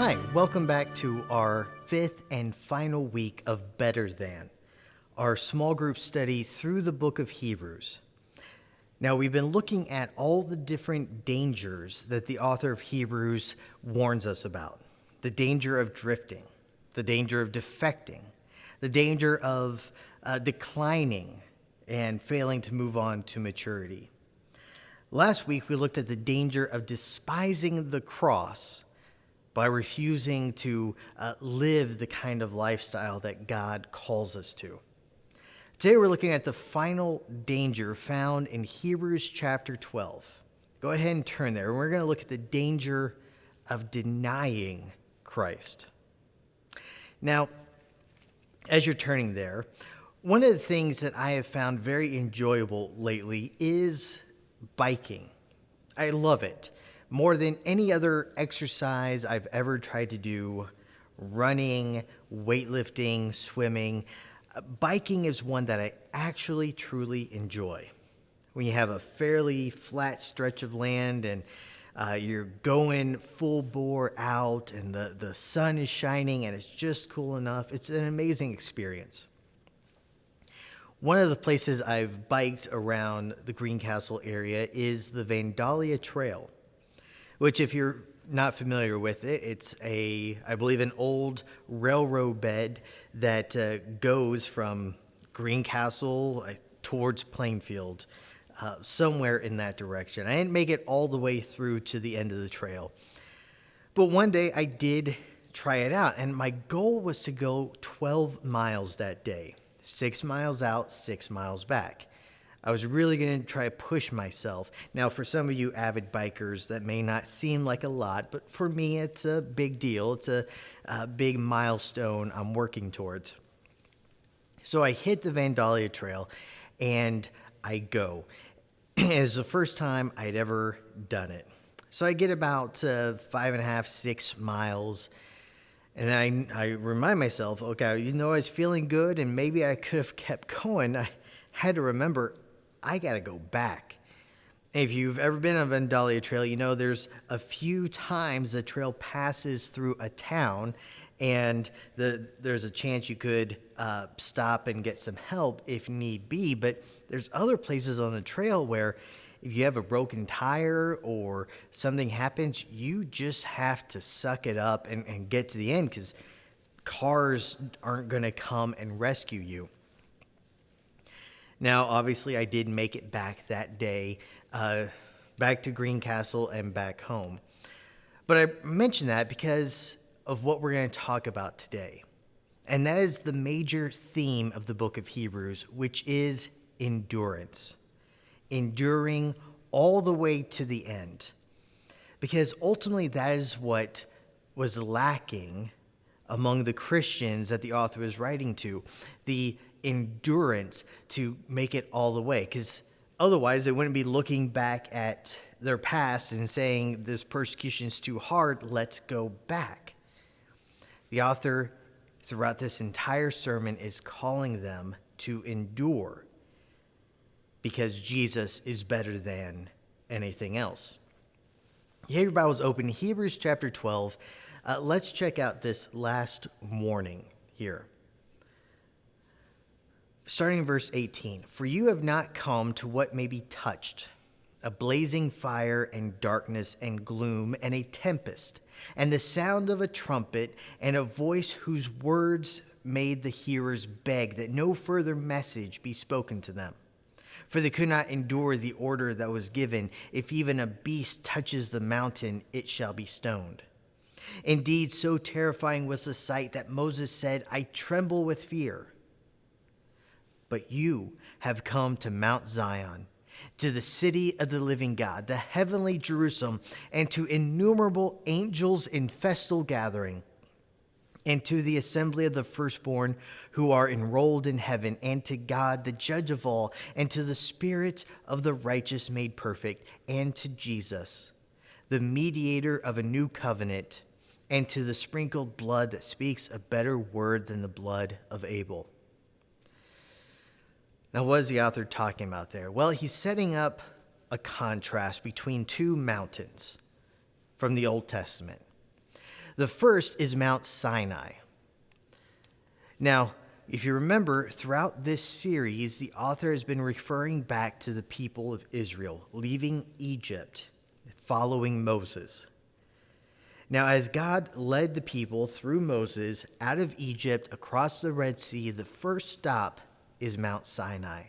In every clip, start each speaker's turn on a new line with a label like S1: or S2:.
S1: Hi, welcome back to our fifth and final week of Better Than, our small group study through the book of Hebrews. Now, we've been looking at all the different dangers that the author of Hebrews warns us about. The danger of drifting, the danger of defecting, the danger of declining and failing to move on to maturity. Last week, we looked at the danger of despising the cross by refusing to live the kind of lifestyle that God calls us to. Today we're looking at the final danger found in Hebrews chapter 12. Go ahead and turn there, and we're going to look at the danger of denying Christ. Now, as you're turning there, one of the things that I have found very enjoyable lately is biking. I love it. More than any other exercise I've ever tried to do, running, weightlifting, swimming, biking is one that I actually truly enjoy. When you have a fairly flat stretch of land and you're going full bore out and the sun is shining and it's just cool enough, it's an amazing experience. One of the places I've biked around the Greencastle area is the Vandalia Trail, which, if you're not familiar with it, it's I believe, an old railroad bed that goes from Greencastle towards Plainfield, somewhere in that direction. I didn't make it all the way through to the end of the trail. But one day I did try it out, and my goal was to go 12 miles that day. 6 miles out, 6 miles back. I was really going to try to push myself. Now, for some of you avid bikers, that may not seem like a lot, but for me, it's a big deal. It's a big milestone I'm working towards. So I hit the Vandalia Trail, and I go. It's the first time I'd ever done it. So I get about 5.5, 6 miles, and then I remind myself, okay, I was feeling good, and maybe I could have kept going. I had to remember, I got to go back. If you've ever been on Vandalia Trail, you know there's a few times the trail passes through a town, and there's a chance you could stop and get some help if need be. But there's other places on the trail where if you have a broken tire or something happens, you just have to suck it up and get to the end, because cars aren't going to come and rescue you. Now, obviously, I did make it back that day, back to Greencastle and back home. But I mention that because of what we're going to talk about today. And that is the major theme of the book of Hebrews, which is endurance. Enduring all the way to the end. Because ultimately, that is what was lacking among the Christians that the author was writing to. The endurance to make it all the way, because otherwise they wouldn't be looking back at their past and saying, this persecution is too hard, let's go back. The author throughout this entire sermon is calling them to endure, because Jesus is better than anything else. You have your Bibles open, Hebrews chapter 12. Let's check out this last warning here. Starting in verse 18, for you have not come to what may be touched, a blazing fire and darkness and gloom and a tempest, and the sound of a trumpet and a voice whose words made the hearers beg that no further message be spoken to them. For they could not endure the order that was given, if even a beast touches the mountain, it shall be stoned. Indeed, so terrifying was the sight that Moses said, I tremble with fear. But you have come to Mount Zion, to the city of the living God, the heavenly Jerusalem, and to innumerable angels in festal gathering, and to the assembly of the firstborn who are enrolled in heaven, and to God, the judge of all, and to the spirits of the righteous made perfect, and to Jesus, the mediator of a new covenant, and to the sprinkled blood that speaks a better word than the blood of Abel. Now, what is the author talking about there? Well, he's setting up a contrast between two mountains from the Old Testament. The first is Mount Sinai. Now, if you remember, throughout this series, the author has been referring back to the people of Israel, leaving Egypt, following Moses. Now, as God led the people through Moses out of Egypt across the Red Sea, the first stop is Mount Sinai.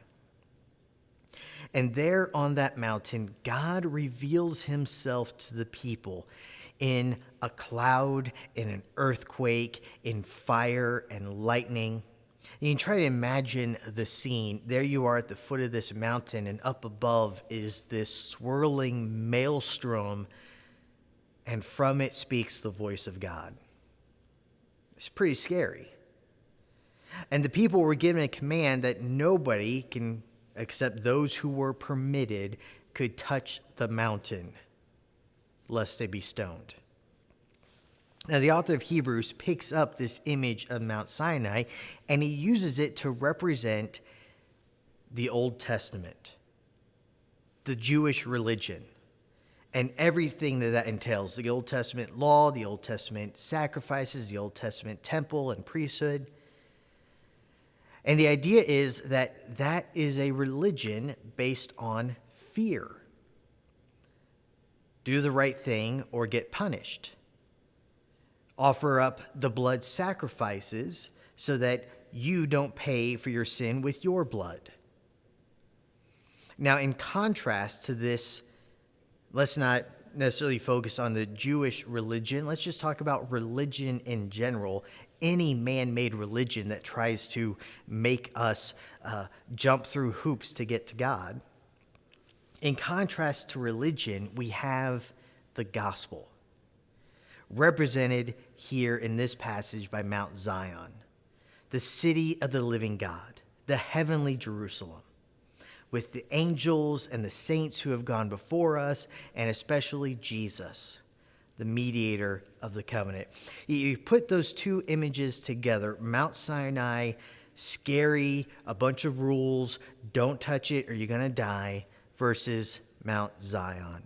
S1: And there on that mountain, God reveals himself to the people in a cloud, in an earthquake, in fire and lightning. You can try to imagine the scene. There you are at the foot of this mountain, and up above is this swirling maelstrom, and from it speaks the voice of God. It's pretty scary. And the people were given a command that nobody can, except those who were permitted, could touch the mountain, lest they be stoned. Now, the author of Hebrews picks up this image of Mount Sinai, and he uses it to represent the Old Testament, the Jewish religion, and everything that entails: the Old Testament law, the Old Testament sacrifices, the Old Testament temple and priesthood. And the idea is that that is a religion based on fear. Do the right thing or get punished. Offer up the blood sacrifices so that you don't pay for your sin with your blood. Now, in contrast to this, let's not necessarily focus on the Jewish religion. Let's just talk about religion in general. Any man-made religion that tries to make us jump through hoops to get to God. In contrast to religion, we have the gospel, represented here in this passage by Mount Zion, the city of the living God, the heavenly Jerusalem, with the angels and the saints who have gone before us, and especially Jesus, the mediator of the covenant. You put those two images together: Mount Sinai, scary, a bunch of rules, don't touch it or you're going to die, versus Mount Zion,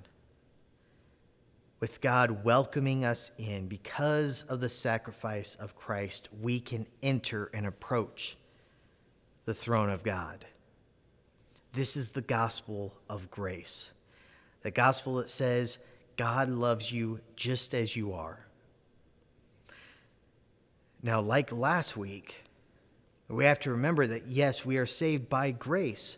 S1: with God welcoming us in. Because of the sacrifice of Christ, we can enter and approach the throne of God. This is the gospel of grace, the gospel that says God loves you just as you are. Now, like last week, we have to remember that, yes, we are saved by grace,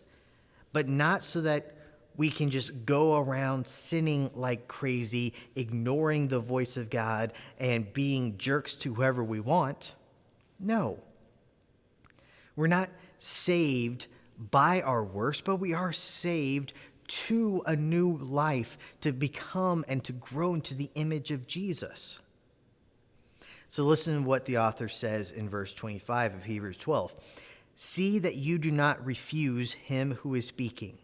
S1: but not so that we can just go around sinning like crazy, ignoring the voice of God and being jerks to whoever we want. No. We're not saved by our works, but we are saved to a new life, to become and to grow into the image of Jesus. So listen to what the author says in verse 25 of Hebrews 12. See that you do not refuse him who is speaking.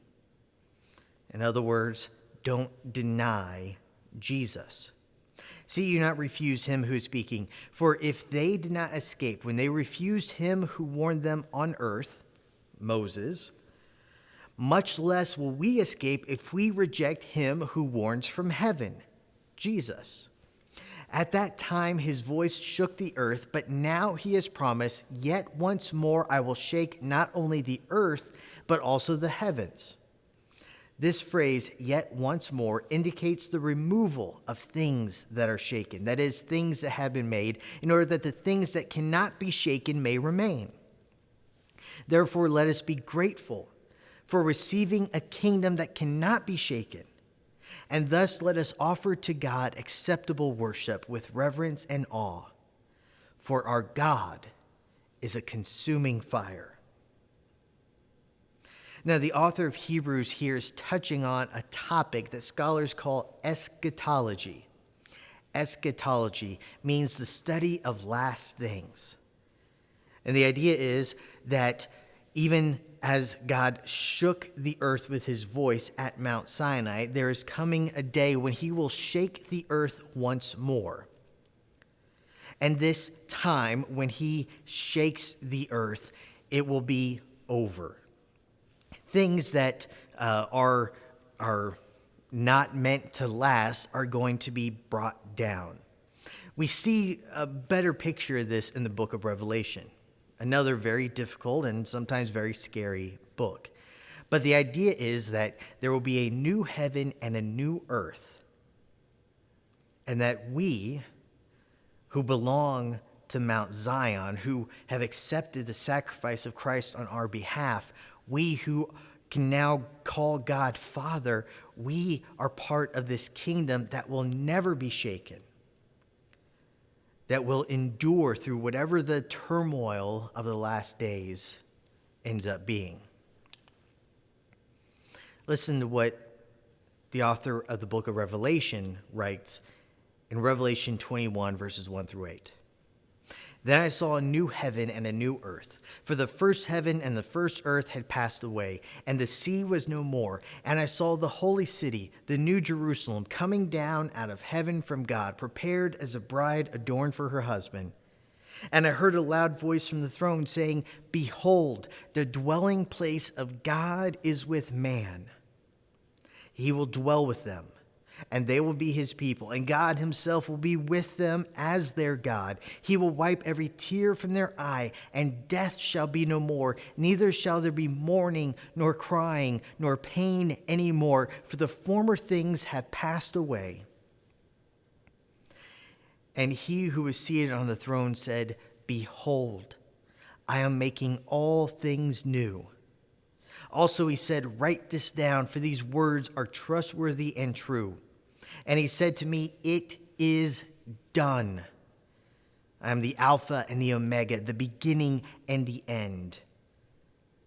S1: In other words, don't deny Jesus. See you not refuse him who is speaking. For if they did not escape when they refused him who warned them on earth, Moses, much less will we escape if we reject him who warns from heaven, Jesus. At that time his voice shook the earth, but now he has promised, yet once more I will shake not only the earth, but also the heavens. This phrase, yet once more, indicates the removal of things that are shaken, that is, things that have been made, in order that the things that cannot be shaken may remain. Therefore, let us be grateful for receiving a kingdom that cannot be shaken, and thus let us offer to God acceptable worship with reverence and awe, for our God is a consuming fire. Now, the author of Hebrews here is touching on a topic that scholars call eschatology. Eschatology means the study of last things. And the idea is that even as God shook the earth with his voice at Mount Sinai, there is coming a day when he will shake the earth once more. And this time, when he shakes the earth, it will be over. Things that are not meant to last are going to be brought down. We see a better picture of this in the book of Revelation, another very difficult and sometimes very scary book. But the idea is that there will be a new heaven and a new earth, and that we who belong to Mount Zion, who have accepted the sacrifice of Christ on our behalf, we who can now call God Father, we are part of this kingdom that will never be shaken, that will endure through whatever the turmoil of the last days ends up being. Listen to what the author of the book of Revelation writes in Revelation 21, verses 1 through 8. Then I saw a new heaven and a new earth, for the first heaven and the first earth had passed away, and the sea was no more. And I saw the holy city, the new Jerusalem, coming down out of heaven from God, prepared as a bride adorned for her husband. And I heard a loud voice from the throne saying, "Behold, the dwelling place of God is with man. He will dwell with them, and they will be his people, and God himself will be with them as their God. He will wipe every tear from their eye, and death shall be no more. Neither shall there be mourning, nor crying, nor pain any more, for the former things have passed away." And he who was seated on the throne said, "Behold, I am making all things new." Also he said, "Write this down, for these words are trustworthy and true." And he said to me, "It is done. I am the Alpha and the Omega, the beginning and the end.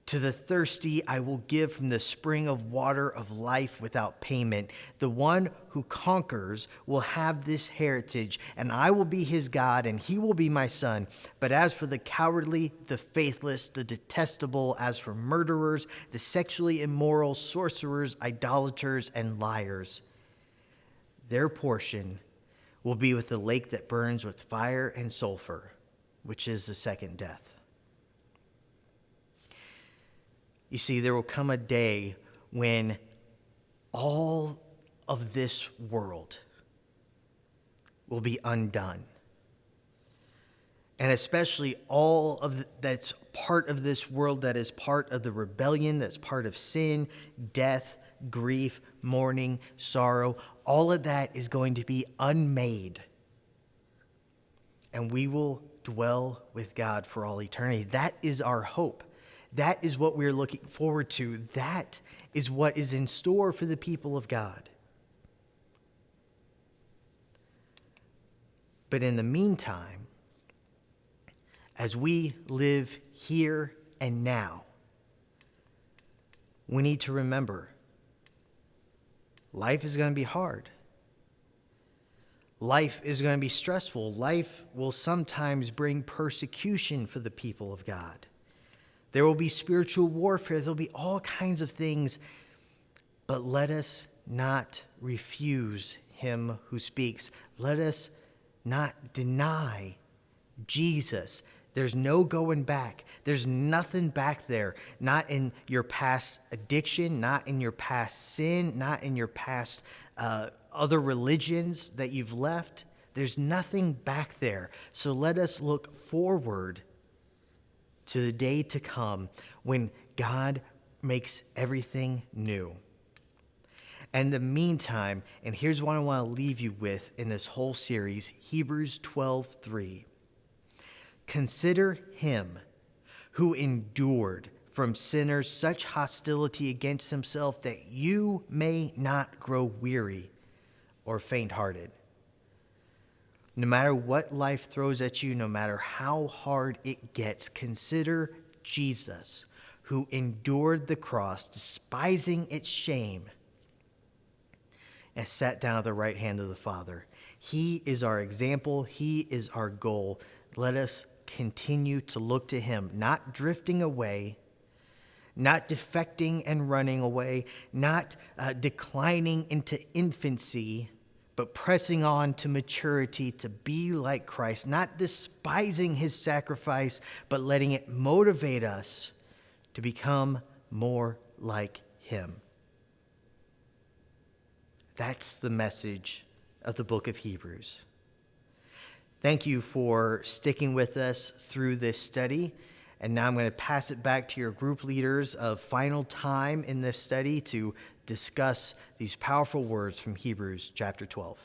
S1: To the thirsty I will give from the spring of water of life without payment. The one who conquers will have this heritage, and I will be his God, and he will be my son. But as for the cowardly, the faithless, the detestable, as for murderers, the sexually immoral, sorcerers, idolaters, and liars, their portion will be with the lake that burns with fire and sulfur, which is the second death." You see, there will come a day when all of this world will be undone. And especially all of that's part of this world that is part of the rebellion, that's part of sin, death, grief, mourning, sorrow. All of that is going to be unmade. And we will dwell with God for all eternity. That is our hope. That is what we're looking forward to. That is what is in store for the people of God. But in the meantime, as we live here and now, we need to remember life is going to be hard. Life is going to be stressful. Life will sometimes bring persecution for the people of God. There will be spiritual warfare. There'll be all kinds of things. But let us not refuse him who speaks. Let us not deny Jesus. There's no going back. There's nothing back there. Not in your past addiction, not in your past sin, not in your past other religions that you've left. There's nothing back there. So let us look forward to the day to come when God makes everything new. And the meantime, and here's what I want to leave you with in this whole series, Hebrews 12:3. Consider him who endured from sinners such hostility against himself that you may not grow weary or faint-hearted. No matter what life throws at you, no matter how hard it gets, consider Jesus, who endured the cross, despising its shame, and sat down at the right hand of the Father. He is our example. He is our goal. Let us continue to look to him, not drifting away, not defecting and running away, not declining into infancy, but pressing on to maturity to be like Christ, not despising his sacrifice, but letting it motivate us to become more like him. That's the message of the book of Hebrews. Thank you for sticking with us through this study. And now I'm going to pass it back to your group leaders of final time in this study to discuss these powerful words from Hebrews chapter 12.